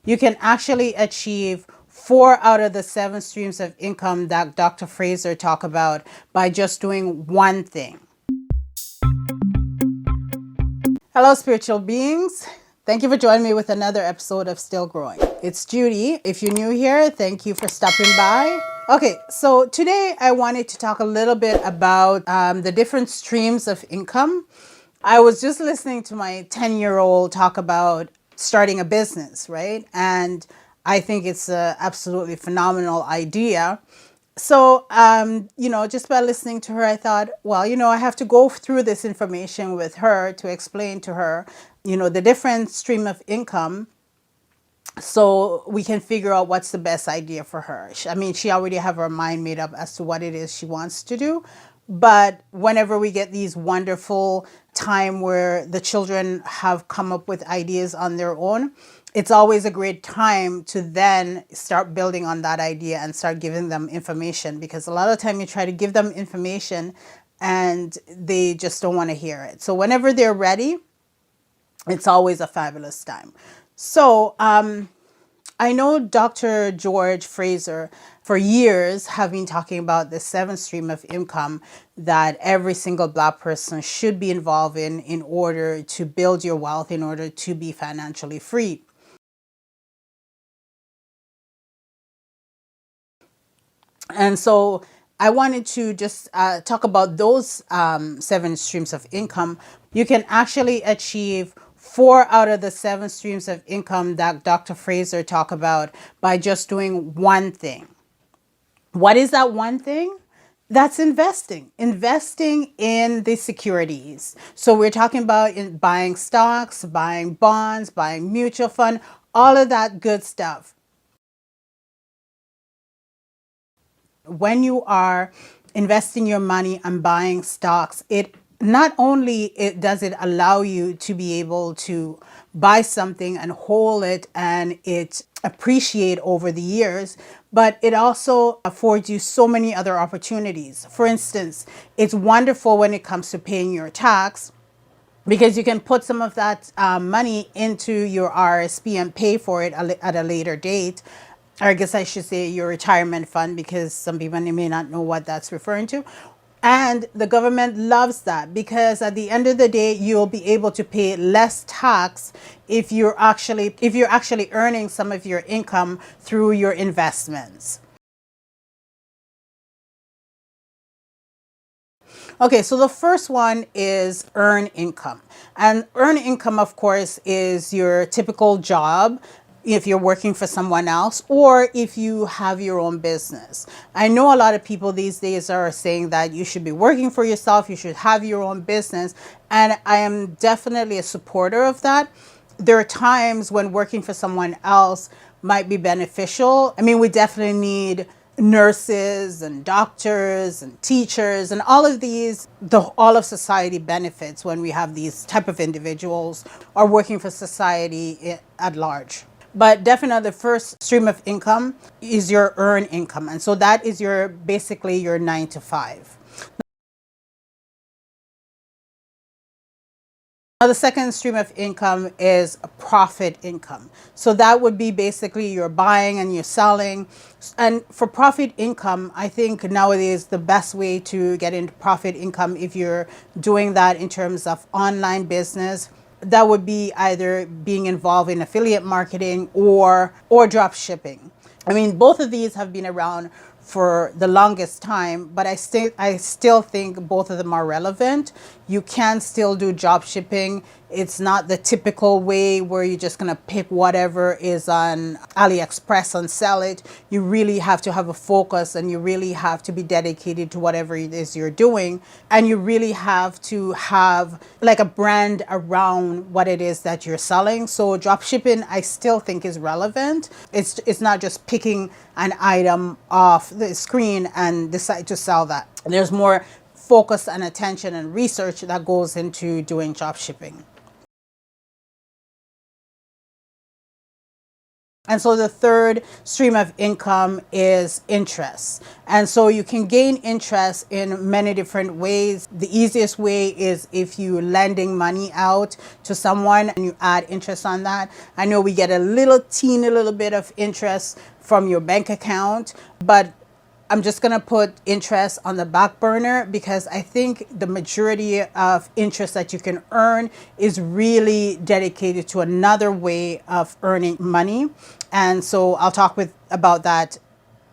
You can actually achieve 4 out of the 7 streams of income that Dr. Fraser talked about by just doing one thing. Hello, spiritual beings. Thank you for joining me with another episode of Still Growing. It's Judy. If you're new here, thank you for stopping by. Okay, so today I wanted to talk a little bit about the different streams of income. I was just listening to my 10-year-old talk about starting a business, right? And I think it's an absolutely phenomenal idea. So, just by listening to her, I thought, well, I have to go through this information with her to explain to her, the different stream of income so we can figure out what's the best idea for her. I mean, she already have her mind made up as to what it is she wants to do. But whenever we get these wonderful time where the children have come up with ideas on their own, it's always a great time to then start building on that idea and start giving them information, because a lot of time you try to give them information and they just don't want to hear it. So whenever they're ready, it's always a fabulous time. So I know Dr. George Fraser for years have been talking about the 7 stream of income that every single Black person should be involved in order to build your wealth, in order to be financially free. And so I wanted to just talk about those 7 streams of income. You can actually achieve 4 out of the 7 streams of income that Dr. Fraser talked about by just doing one thing. What is that one thing? That's investing in the securities. So we're talking about buying stocks, buying bonds, buying mutual fund, all of that good stuff. When you are investing your money and buying stocks, it not only does it allow you to be able to buy something and hold it and it appreciate over the years, but it also affords you so many other opportunities. For instance, it's wonderful when it comes to paying your tax, because you can put some of that money into your RSP and pay for it at a later date. Or I guess I should say your retirement fund, because some people may not know what that's referring to. And the government loves that, because at the end of the day, you'll be able to pay less tax if you're actually earning some of your income through your investments. Okay, so the first one is earn income. And earn income, of course, is your typical job if you're working for someone else or if you have your own business. I know a lot of people these days are saying that you should be working for yourself, you should have your own business, and I am definitely a supporter of that. There are times when working for someone else might be beneficial. I mean, we definitely need nurses and doctors and teachers and all of these, all of society benefits when we have these type of individuals are working for society at large. But definitely the first stream of income is your earn income, and so that is your basically your 9 to 5. Now, the second stream of income is profit income. So that would be basically you're buying and you're selling. And for profit income, I think nowadays the best way to get into profit income, if you're doing that in terms of online business, that would be either being involved in affiliate marketing or drop shipping. I mean, both of these have been around for the longest time, but I still think both of them are relevant. You can still do drop shipping. It's not the typical way where you're just gonna pick whatever is on AliExpress and sell it. You really have to have a focus, and you really have to be dedicated to whatever it is you're doing, and you really have to have like a brand around what it is that you're selling. So drop shipping, I still think, is relevant. It's not just picking an item off the screen and decide to sell that. There's more focus and attention and research that goes into doing drop shipping. And so the third stream of income is interest. And so you can gain interest in many different ways. The easiest way is if you're lending money out to someone and you add interest on that. I know we get a teeny little bit of interest from your bank account, but I'm just going to put interest on the back burner because I think the majority of interest that you can earn is really dedicated to another way of earning money. And so I'll talk about that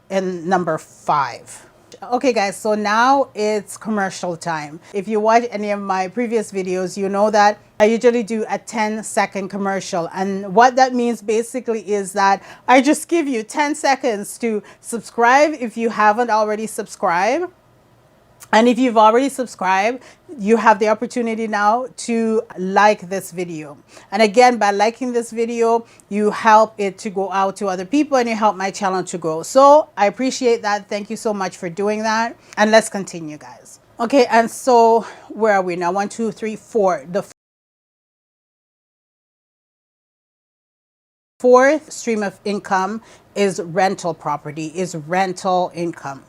in number 5. Okay guys, so now it's commercial time. If you watch any of my previous videos, you know that I usually do a 10-second commercial. And what that means basically is that I just give you 10 seconds to subscribe if you haven't already subscribed. And if you've already subscribed, you have the opportunity now to like this video. And again, by liking this video, you help it to go out to other people and you help my channel to grow. So I appreciate that. Thank you so much for doing that. And let's continue, guys. Okay, and so where are we now? 1, 2, 3, 4. The fourth stream of income is rental property, is rental income.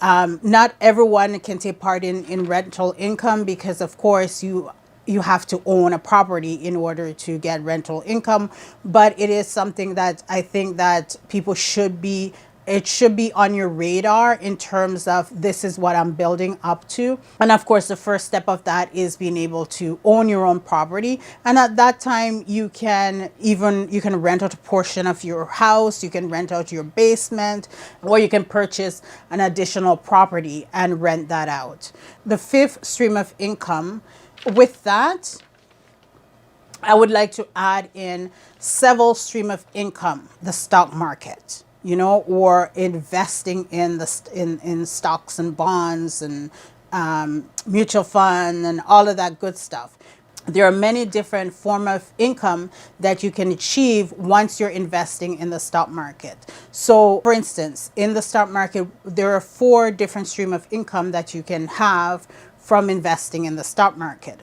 Not everyone can take part in rental income because, of course, you have to own a property in order to get rental income. But it is something that I think that people should be, it should be on your radar in terms of this is what I'm building up to. And of course, the first step of that is being able to own your own property. And at that time, you can rent out a portion of your house, you can rent out your basement, or you can purchase an additional property and rent that out. The fifth stream of income, with that, I would like to add in several stream of income, the stock market, you know, or investing in in stocks and bonds and mutual fund and all of that good stuff. There are many different forms of income that you can achieve once you're investing in the stock market. So for instance, in the stock market, there are 4 different streams of income that you can have from investing in the stock market.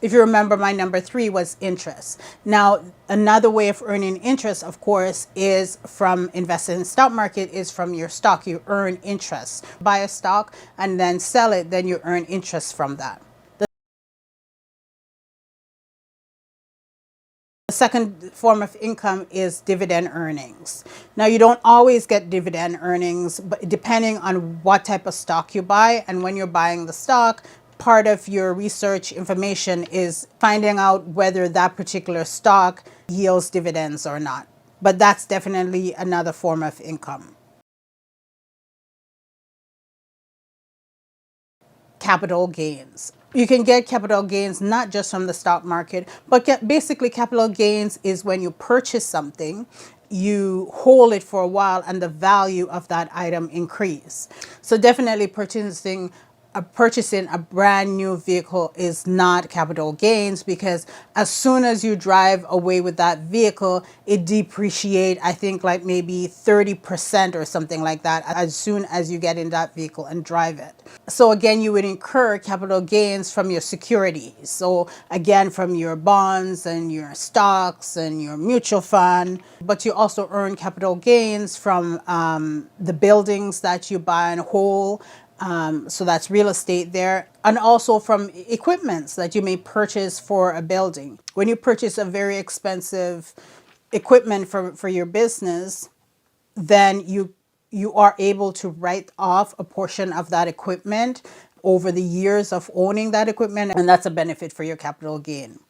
If you remember, my number 3 was interest. Now, another way of earning interest, of course, is from investing in the stock market, is from your stock. You earn interest. Buy a stock and then sell it, then you earn interest from that. The second form of income is dividend earnings. Now, you don't always get dividend earnings, but depending on what type of stock you buy. And when you're buying the stock, part of your research information is finding out whether that particular stock yields dividends or not. But that's definitely another form of income. Capital gains. You can get capital gains not just from the stock market, but basically capital gains is when you purchase something, you hold it for a while and the value of that item increase. So definitely purchasing a brand new vehicle is not capital gains, because as soon as you drive away with that vehicle, it depreciates, I think like maybe 30% or something like that, as soon as you get in that vehicle and drive it. So again, you would incur capital gains from your securities. So again, from your bonds and your stocks and your mutual fund, but you also earn capital gains from the buildings that you buy and hold. So that's real estate there, and also from equipments that you may purchase for a building. When you purchase a very expensive equipment for your business, then you are able to write off a portion of that equipment over the years of owning that equipment, and that's a benefit for your capital gain.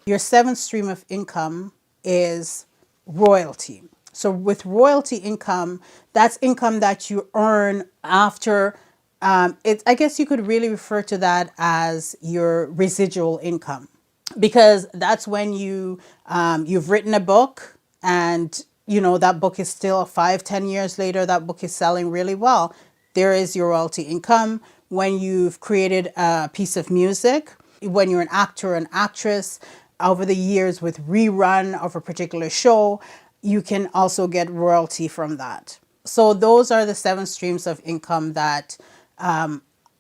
Your 7th stream of income is royalty. So with royalty income, that's income that you earn after, I guess you could really refer to that as your residual income, because that's when you've written a book and you know that book is still 5-10 years later, that book is selling really well. There is your royalty income. When you've created a piece of music, when you're an actor or an actress, over the years with rerun of a particular show, you can also get royalty from that. So those are the 7 streams of income that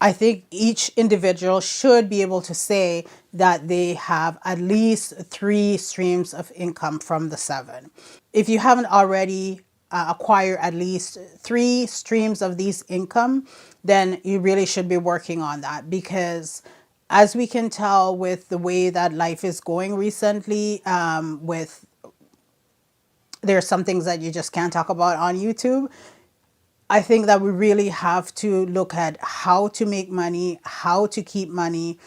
I think each individual should be able to say that they have at least 3 streams of income from the 7. If you haven't already acquired at least 3 streams of these income, then you really should be working on that, because as we can tell with the way that life is going recently, with there's some things that you just can't talk about on YouTube. I think that we really have to look at how to make money, how to keep money,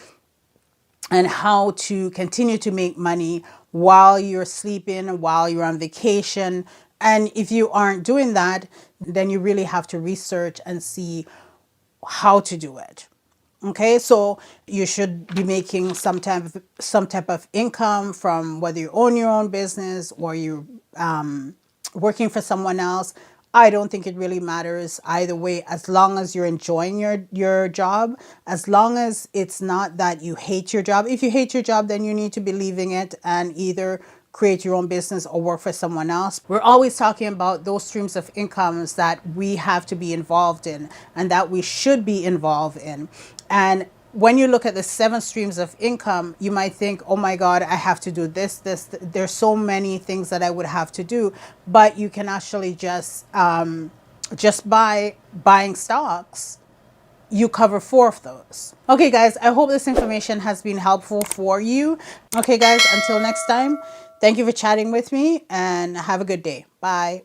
and how to continue to make money while you're sleeping, while you're on vacation. And if you aren't doing that, then you really have to research and see how to do it. Okay, so you should be making some type of income from whether you own your own business or you're working for someone else. I don't think it really matters either way, as long as you're enjoying your job, as long as it's not that you hate your job. If you hate your job, then you need to be leaving it and either create your own business or work for someone else. We're always talking about those streams of incomes that we have to be involved in and that we should be involved in. And when you look at the 7 streams of income, you might think, oh my God, I have to do this. There's so many things that I would have to do. But you can actually just by buying stocks, you cover 4 of those. Okay, guys, I hope this information has been helpful for you. Okay, guys, until next time, thank you for chatting with me and have a good day. Bye.